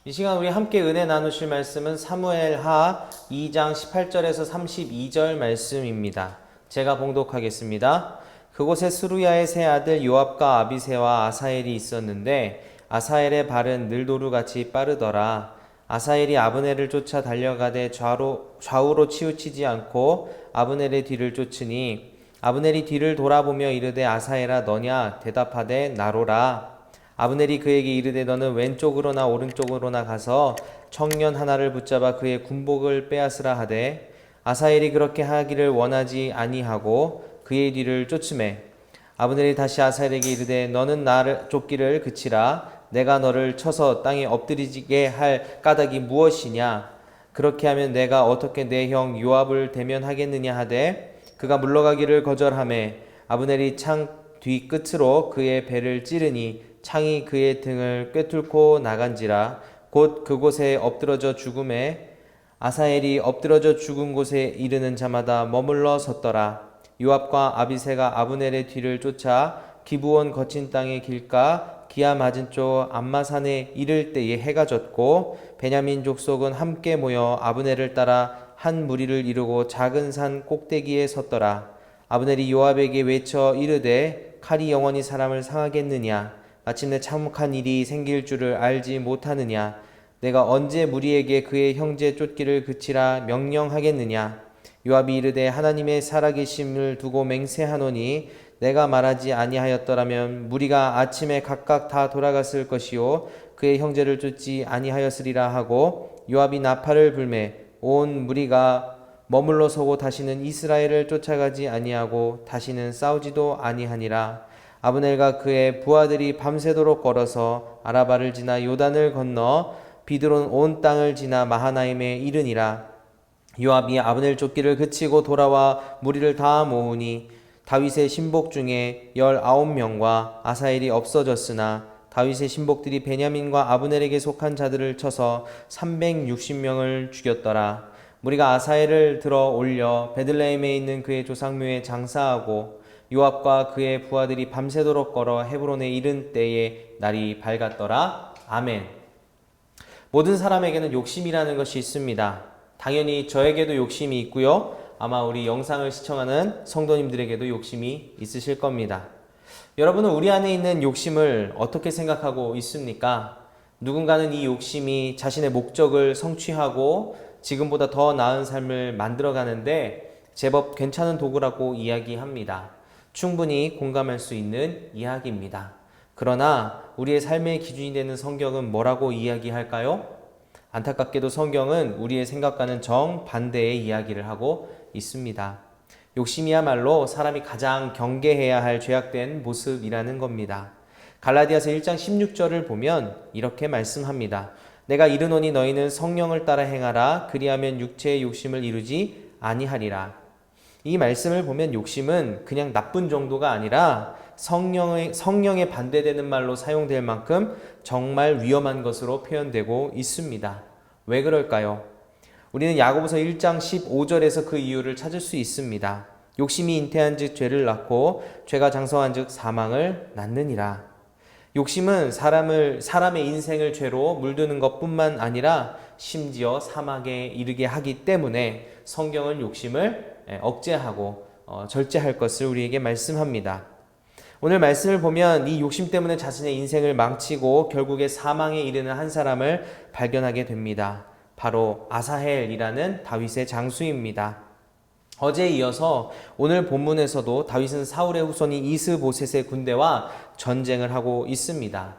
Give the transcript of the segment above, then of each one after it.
이 시간 우리 함께 은혜 나누실 말씀은 사무엘하 2장 18절에서 32절 말씀입니다. 제가 봉독하겠습니다. 그곳에 스루야의 세 아들 요압과 아비새와 아사엘이 있었는데 아사엘의 발은 늘도루같이 빠르더라. 아사엘이 아브넬을 쫓아 달려가되 좌우로 치우치지 않고 아브넬의 뒤를 쫓으니 아브넬이 뒤를 돌아보며 이르되 아사엘아 너냐 대답하되 나로라. 아브넬이 그에게 이르되 너는 왼쪽으로나 오른쪽으로나 가서 청년 하나를 붙잡아 그의 군복을 빼앗으라 하되 아사엘이 그렇게 하기를 원하지 아니하고 그의 뒤를 쫓으매 아브넬이 다시 아사엘에게 이르되 너는 나를 쫓기를 그치라. 내가 너를 쳐서 땅에 엎드리게 할 까닭이 무엇이냐. 그렇게 하면 내가 어떻게 내 형 요압을 대면하겠느냐 하되 그가 물러가기를 거절하매 아브넬이 창 뒤끝으로 그의 배를 찌르니 창이 그의 등을 꿰뚫고 나간지라. 곧 그곳에 엎드러져 죽음에 아사엘이 엎드러져 죽은 곳에 이르는 자마다 머물러 섰더라. 요압과 아비새가 아브넬의 뒤를 쫓아 기브온 거친 땅의 길가 기아 맞은 쪽 암마산에 이를 때에 해가 졌고 베냐민 족속은 함께 모여 아브넬을 따라 한 무리를 이루고 작은 산 꼭대기에 섰더라. 아브넬이 요압에게 외쳐 이르되 칼이 영원히 사람을 상하겠느냐. 마침내 참혹한 일이 생길 줄을 알지 못하느냐. 내가 언제 무리에게 그의 형제 쫓기를 그치라 명령하겠느냐. 요압이 이르되 하나님의 살아계심을 두고 맹세하노니 내가 말하지 아니하였더라면 무리가 아침에 각각 다 돌아갔을 것이요 그의 형제를 쫓지 아니하였으리라 하고 요압이 나팔을 불매 온 무리가 머물러 서고 다시는 이스라엘을 쫓아가지 아니하고 다시는 싸우지도 아니하니라. 아브넬과 그의 부하들이 밤새도록 걸어서 아라바를 지나 요단을 건너 비드론 온 땅을 지나 마하나임에 이르니라. 요압이 아브넬 쫓기를 그치고 돌아와 무리를 다 모으니 다윗의 신복 중에 19명과 아사엘이 없어졌으나 다윗의 신복들이 베냐민과 아브넬에게 속한 자들을 쳐서 360명을 죽였더라. 무리가 아사엘을 들어 올려 베들레헴에 있는 그의 조상묘에 장사하고 요압과 그의 부하들이 밤새도록 걸어 헤브론에 이른 때에 날이 밝았더라. 아멘. 모든 사람에게는 욕심이라는 것이 있습니다. 당연히 저에게도 욕심이 있고요. 아마 우리 영상을 시청하는 성도님들에게도 욕심이 있으실 겁니다. 여러분은 우리 안에 있는 욕심을 어떻게 생각하고 있습니까? 누군가는 이 욕심이 자신의 목적을 성취하고 지금보다 더 나은 삶을 만들어가는데 제법 괜찮은 도구라고 이야기합니다. 충분히 공감할 수 있는 이야기입니다. 그러나 우리의 삶의 기준이 되는 성경은 뭐라고 이야기할까요? 안타깝게도 성경은 우리의 생각과는 정반대의 이야기를 하고 있습니다. 욕심이야말로 사람이 가장 경계해야 할 죄악된 모습이라는 겁니다. 갈라디아서 1장 16절을 보면 이렇게 말씀합니다. 내가 이르노니 너희는 성령을 따라 행하라. 그리하면 육체의 욕심을 이루지 아니하리라. 이 말씀을 보면 욕심은 그냥 나쁜 정도가 아니라 성령에 반대되는 말로 사용될 만큼 정말 위험한 것으로 표현되고 있습니다. 왜 그럴까요? 우리는 야고보서 1장 15절에서 그 이유를 찾을 수 있습니다. 욕심이 잉태한 즉 죄를 낳고 죄가 장성한 즉 사망을 낳느니라. 욕심은 사람의 인생을 죄로 물드는 것뿐만 아니라 심지어 사망에 이르게 하기 때문에 성경은 욕심을 억제하고 절제할 것을 우리에게 말씀합니다. 오늘 말씀을 보면 이 욕심 때문에 자신의 인생을 망치고 결국에 사망에 이르는 한 사람을 발견하게 됩니다. 바로 아사헬이라는 다윗의 장수입니다. 어제에 이어서 오늘 본문에서도 다윗은 사울의 후손인 이스보셋의 군대와 전쟁을 하고 있습니다.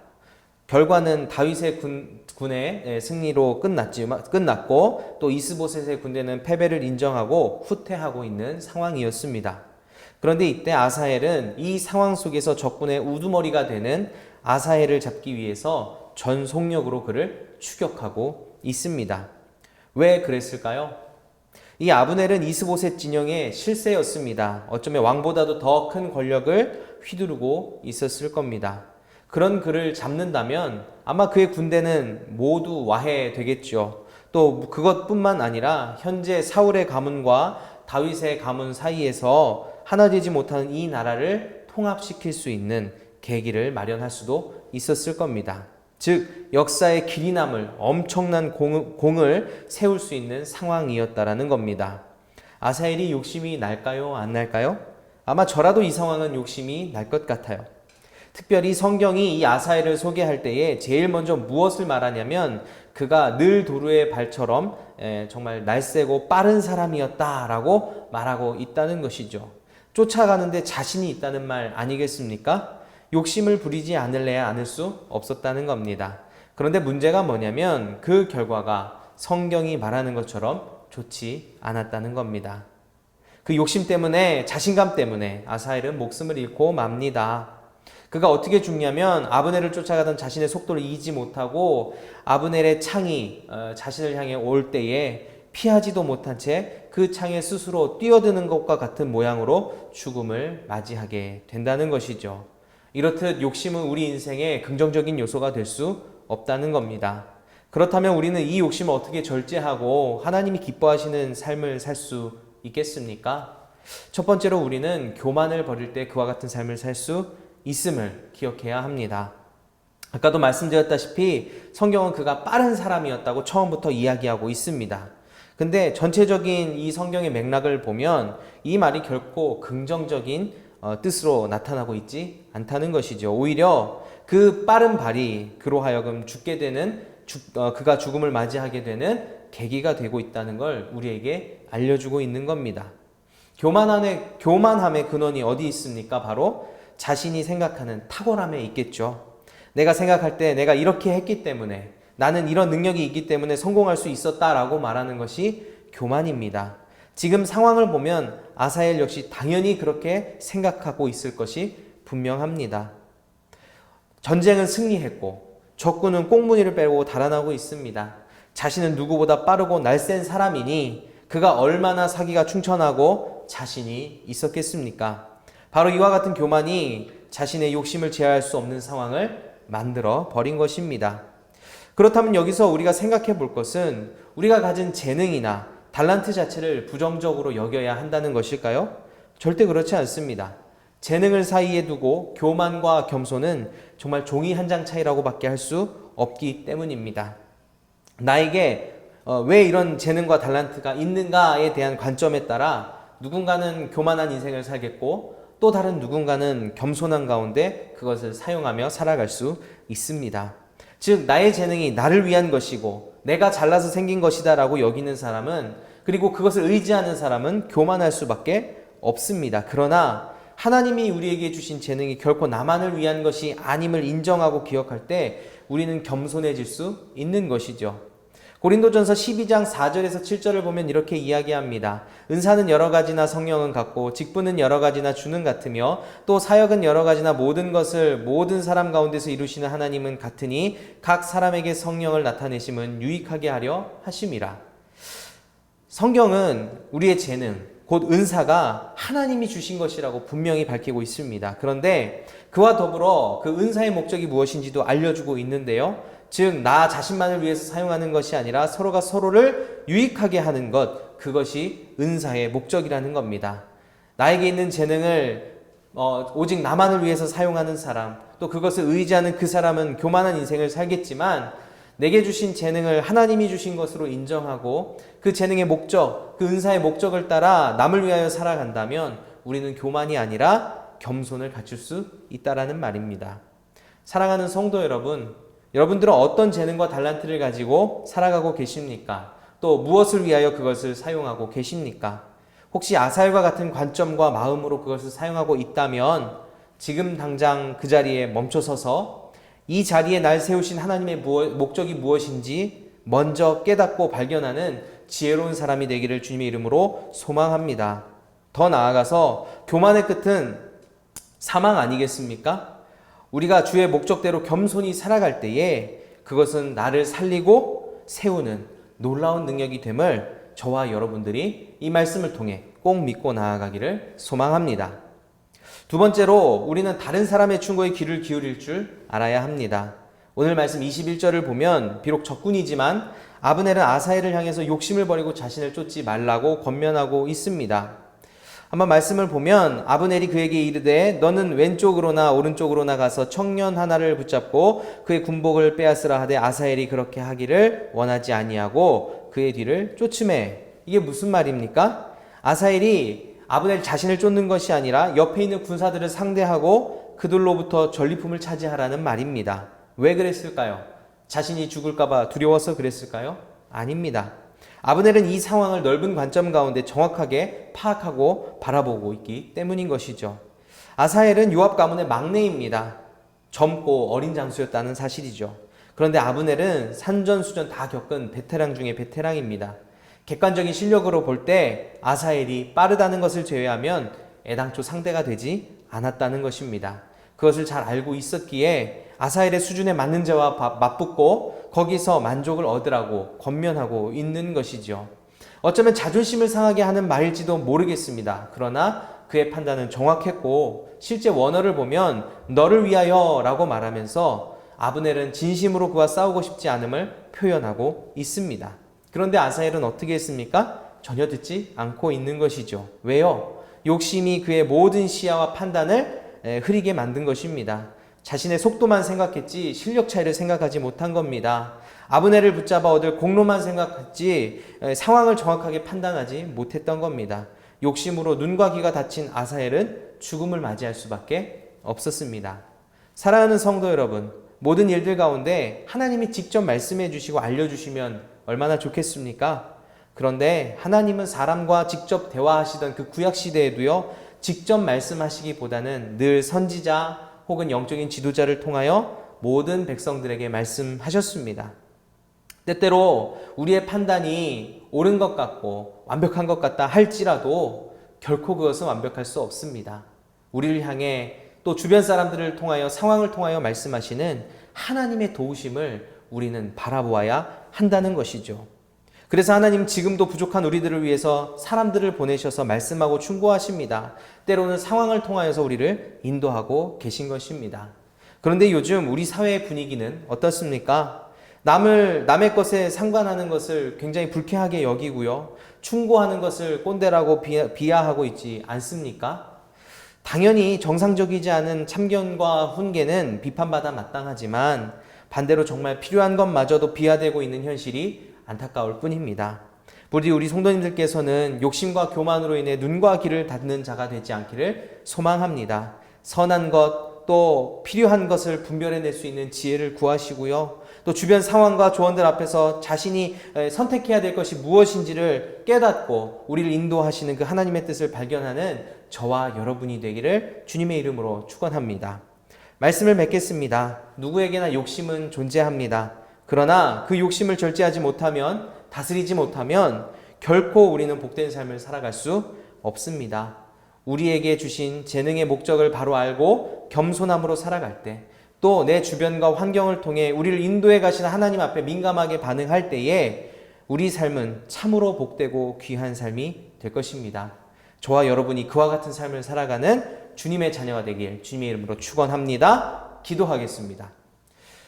결과는 다윗의 군의 승리로 끝났고 또 이스보셋의 군대는 패배를 인정하고 후퇴하고 있는 상황이었습니다. 그런데 이때 아사헬은 이 상황 속에서 적군의 우두머리가 되는 아사헬을 잡기 위해서 전속력으로 그를 추격하고 있습니다. 왜 그랬을까요? 이 아브넬은 이스보셋 진영의 실세였습니다. 어쩌면 왕보다도 더 큰 권력을 휘두르고 있었을 겁니다. 그런 그를 잡는다면 아마 그의 군대는 모두 와해되겠죠. 또 그것뿐만 아니라 현재 사울의 가문과 다윗의 가문 사이에서 하나 되지 못하는 이 나라를 통합시킬 수 있는 계기를 마련할 수도 있었을 겁니다. 즉 역사의 길이 남을 엄청난 공을 세울 수 있는 상황이었다라는 겁니다. 아사엘이 욕심이 날까요? 안 날까요? 아마 저라도 이 상황은 욕심이 날 것 같아요. 특별히 성경이 이 아사엘을 소개할 때에 제일 먼저 무엇을 말하냐면 그가 늘 도루의 발처럼 정말 날쌔고 빠른 사람이었다라고 말하고 있다는 것이죠. 쫓아가는데 자신이 있다는 말 아니겠습니까? 욕심을 부리지 않을래야 않을 수 없었다는 겁니다. 그런데 문제가 뭐냐면 그 결과가 성경이 말하는 것처럼 좋지 않았다는 겁니다. 그 욕심 때문에, 자신감 때문에 아사엘은 목숨을 잃고 맙니다. 그가 어떻게 죽냐면 아브넬을 쫓아가던 자신의 속도를 이기지 못하고 아브넬의 창이 자신을 향해 올 때에 피하지도 못한 채 그 창에 스스로 뛰어드는 것과 같은 모양으로 죽음을 맞이하게 된다는 것이죠. 이렇듯 욕심은 우리 인생의 긍정적인 요소가 될 수 없다는 겁니다. 그렇다면 우리는 이 욕심을 어떻게 절제하고 하나님이 기뻐하시는 삶을 살 수 있겠습니까? 첫 번째로 우리는 교만을 버릴 때 그와 같은 삶을 살 수 있음을 기억해야 합니다. 아까도 말씀드렸다시피 성경은 그가 빠른 사람이었다고 처음부터 이야기하고 있습니다. 근데 전체적인 이 성경의 맥락을 보면 이 말이 결코 긍정적인 뜻으로 나타나고 있지 않다는 것이죠. 오히려 그 빠른 발이 그로 하여금 죽게 되는 그가 죽음을 맞이하게 되는 계기가 되고 있다는 걸 우리에게 알려주고 있는 겁니다. 교만함의 근원이 어디 있습니까? 바로 자신이 생각하는 탁월함에 있겠죠. 내가 생각할 때 내가 이렇게 했기 때문에, 나는 이런 능력이 있기 때문에 성공할 수 있었다라고 말하는 것이 교만입니다. 지금 상황을 보면 아사엘 역시 당연히 그렇게 생각하고 있을 것이 분명합니다. 전쟁은 승리했고 적군은 꽁무니를 빼고 달아나고 있습니다. 자신은 누구보다 빠르고 날쌘 사람이니 그가 얼마나 사기가 충천하고 자신이 있었겠습니까? 바로 이와 같은 교만이 자신의 욕심을 제어할 수 없는 상황을 만들어 버린 것입니다. 그렇다면 여기서 우리가 생각해 볼 것은 우리가 가진 재능이나 달란트 자체를 부정적으로 여겨야 한다는 것일까요? 절대 그렇지 않습니다. 재능을 사이에 두고 교만과 겸손은 정말 종이 한 장 차이라고 밖에 할 수 없기 때문입니다. 나에게 왜 이런 재능과 달란트가 있는가에 대한 관점에 따라 누군가는 교만한 인생을 살겠고 또 다른 누군가는 겸손한 가운데 그것을 사용하며 살아갈 수 있습니다. 즉 나의 재능이 나를 위한 것이고 내가 잘나서 생긴 것이다 라고 여기는 사람은, 그리고 그것을 의지하는 사람은 교만할 수밖에 없습니다. 그러나 하나님이 우리에게 주신 재능이 결코 나만을 위한 것이 아님을 인정하고 기억할 때 우리는 겸손해질 수 있는 것이죠. 고린도전서 12장 4절에서 7절을 보면 이렇게 이야기합니다. 은사는 여러 가지나 성령은 같고 직분은 여러 가지나 주는 같으며 또 사역은 여러 가지나 모든 것을 모든 사람 가운데서 이루시는 하나님은 같으니 각 사람에게 성령을 나타내심은 유익하게 하려 하심이라. 성경은 우리의 재능, 곧 은사가 하나님이 주신 것이라고 분명히 밝히고 있습니다. 그런데 그와 더불어 그 은사의 목적이 무엇인지도 알려주고 있는데요. 즉 나 자신만을 위해서 사용하는 것이 아니라 서로가 서로를 유익하게 하는 것, 그것이 은사의 목적이라는 겁니다. 나에게 있는 재능을 오직 나만을 위해서 사용하는 사람, 또 그것을 의지하는 그 사람은 교만한 인생을 살겠지만 내게 주신 재능을 하나님이 주신 것으로 인정하고 그 재능의 목적, 그 은사의 목적을 따라 남을 위하여 살아간다면 우리는 교만이 아니라 겸손을 갖출 수 있다라는 말입니다. 사랑하는 성도 여러분, 여러분들은 어떤 재능과 달란트를 가지고 살아가고 계십니까? 또 무엇을 위하여 그것을 사용하고 계십니까? 혹시 아사엘과 같은 관점과 마음으로 그것을 사용하고 있다면 지금 당장 그 자리에 멈춰서서 이 자리에 날 세우신 하나님의 목적이 무엇인지 먼저 깨닫고 발견하는 지혜로운 사람이 되기를 주님의 이름으로 소망합니다. 더 나아가서 교만의 끝은 사망 아니겠습니까? 우리가 주의 목적대로 겸손히 살아갈 때에 그것은 나를 살리고 세우는 놀라운 능력이 됨을 저와 여러분들이 이 말씀을 통해 꼭 믿고 나아가기를 소망합니다. 두 번째로 우리는 다른 사람의 충고에 귀를 기울일 줄 알아야 합니다. 오늘 말씀 21절을 보면 비록 적군이지만 아브넬은 아사엘을 향해서 욕심을 버리고 자신을 쫓지 말라고 권면하고 있습니다. 한번 말씀을 보면 아브넬이 그에게 이르되 너는 왼쪽으로나 오른쪽으로나 가서 청년 하나를 붙잡고 그의 군복을 빼앗으라 하되 아사엘이 그렇게 하기를 원하지 아니하고 그의 뒤를 쫓으매. 이게 무슨 말입니까? 아사엘이 아브넬 자신을 쫓는 것이 아니라 옆에 있는 군사들을 상대하고 그들로부터 전리품을 차지하라는 말입니다. 왜 그랬을까요? 자신이 죽을까봐 두려워서 그랬을까요? 아닙니다. 아브넬은 이 상황을 넓은 관점 가운데 정확하게 파악하고 바라보고 있기 때문인 것이죠. 아사엘은 요압 가문의 막내입니다. 젊고 어린 장수였다는 사실이죠. 그런데 아브넬은 산전수전 다 겪은 베테랑 중에 베테랑입니다. 객관적인 실력으로 볼 때 아사엘이 빠르다는 것을 제외하면 애당초 상대가 되지 않았다는 것입니다. 그것을 잘 알고 있었기에 아사엘의 수준에 맞는 자와 맞붙고 거기서 만족을 얻으라고 권면하고 있는 것이죠. 어쩌면 자존심을 상하게 하는 말일지도 모르겠습니다. 그러나 그의 판단은 정확했고 실제 원어를 보면 너를 위하여 라고 말하면서 아브넬은 진심으로 그와 싸우고 싶지 않음을 표현하고 있습니다. 그런데 아사엘은 어떻게 했습니까? 전혀 듣지 않고 있는 것이죠. 왜요? 욕심이 그의 모든 시야와 판단을 흐리게 만든 것입니다. 자신의 속도만 생각했지 실력 차이를 생각하지 못한 겁니다. 아브넬을 붙잡아 얻을 공로만 생각했지 상황을 정확하게 판단하지 못했던 겁니다. 욕심으로 눈과 귀가 닫힌 아사엘은 죽음을 맞이할 수밖에 없었습니다. 사랑하는 성도 여러분, 모든 일들 가운데 하나님이 직접 말씀해 주시고 알려주시면 얼마나 좋겠습니까? 그런데 하나님은 사람과 직접 대화하시던 그 구약시대에도요, 직접 말씀하시기보다는 늘 선지자 혹은 영적인 지도자를 통하여 모든 백성들에게 말씀하셨습니다. 때때로 우리의 판단이 옳은 것 같고 완벽한 것 같다 할지라도 결코 그것은 완벽할 수 없습니다. 우리를 향해 또 주변 사람들을 통하여 상황을 통하여 말씀하시는 하나님의 도우심을 우리는 바라보아야 한다는 것이죠. 그래서 하나님 지금도 부족한 우리들을 위해서 사람들을 보내셔서 말씀하고 충고하십니다. 때로는 상황을 통하여서 우리를 인도하고 계신 것입니다. 그런데 요즘 우리 사회의 분위기는 어떻습니까? 남의 것에 상관하는 것을 굉장히 불쾌하게 여기고요. 충고하는 것을 꼰대라고 비하하고 있지 않습니까? 당연히 정상적이지 않은 참견과 훈계는 비판받아 마땅하지만 반대로 정말 필요한 것마저도 비하되고 있는 현실이 안타까울 뿐입니다. 부디 우리 성도님들께서는 욕심과 교만으로 인해 눈과 귀를 닫는 자가 되지 않기를 소망합니다. 선한 것 또 필요한 것을 분별해낼 수 있는 지혜를 구하시고요. 또 주변 상황과 조언들 앞에서 자신이 선택해야 될 것이 무엇인지를 깨닫고 우리를 인도하시는 그 하나님의 뜻을 발견하는 저와 여러분이 되기를 주님의 이름으로 축원합니다. 말씀을 맺겠습니다. 누구에게나 욕심은 존재합니다. 그러나 그 욕심을 절제하지 못하면, 다스리지 못하면 결코 우리는 복된 삶을 살아갈 수 없습니다. 우리에게 주신 재능의 목적을 바로 알고 겸손함으로 살아갈 때, 또 내 주변과 환경을 통해 우리를 인도해 가시는 하나님 앞에 민감하게 반응할 때에 우리 삶은 참으로 복되고 귀한 삶이 될 것입니다. 저와 여러분이 그와 같은 삶을 살아가는 주님의 자녀가 되길 주님의 이름으로 축원합니다. 기도하겠습니다.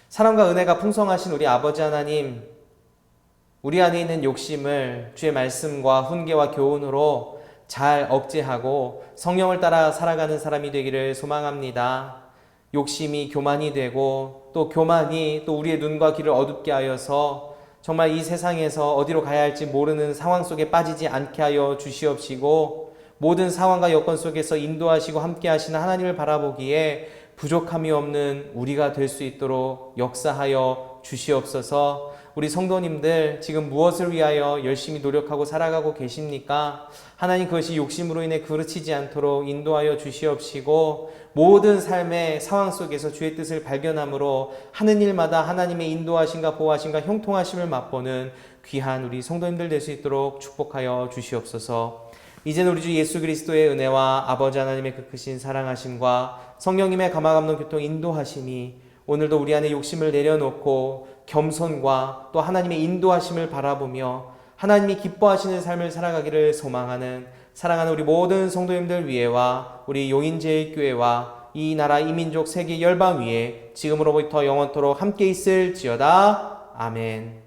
사랑과 은혜가 풍성하신 우리 아버지 하나님, 우리 안에 있는 욕심을 주의 말씀과 훈계와 교훈으로 잘 억제하고 성령을 따라 살아가는 사람이 되기를 소망합니다. 욕심이 교만이 되고 또 교만이 또 우리의 눈과 귀를 어둡게 하여서 정말 이 세상에서 어디로 가야 할지 모르는 상황 속에 빠지지 않게 하여 주시옵시고, 모든 상황과 여건 속에서 인도하시고 함께 하시는 하나님을 바라보기에 부족함이 없는 우리가 될 수 있도록 역사하여 주시옵소서. 우리 성도님들 지금 무엇을 위하여 열심히 노력하고 살아가고 계십니까? 하나님 그것이 욕심으로 인해 그르치지 않도록 인도하여 주시옵시고, 모든 삶의 상황 속에서 주의 뜻을 발견함으로 하는 일마다 하나님의 인도하심과 보호하심과 형통하심을 맛보는 귀한 우리 성도님들 될 수 있도록 축복하여 주시옵소서. 이제는 우리 주 예수 그리스도의 은혜와 아버지 하나님의 그 크신 사랑하심과 성령님의 감화감동 교통 인도하심이 오늘도 우리 안에 욕심을 내려놓고 겸손과 또 하나님의 인도하심을 바라보며 하나님이 기뻐하시는 삶을 살아가기를 소망하는 사랑하는 우리 모든 성도님들 위에와 우리 용인제일교회와 이 나라 이민족 세계 열방 위에 지금으로부터 영원토록 함께 있을지어다. 아멘.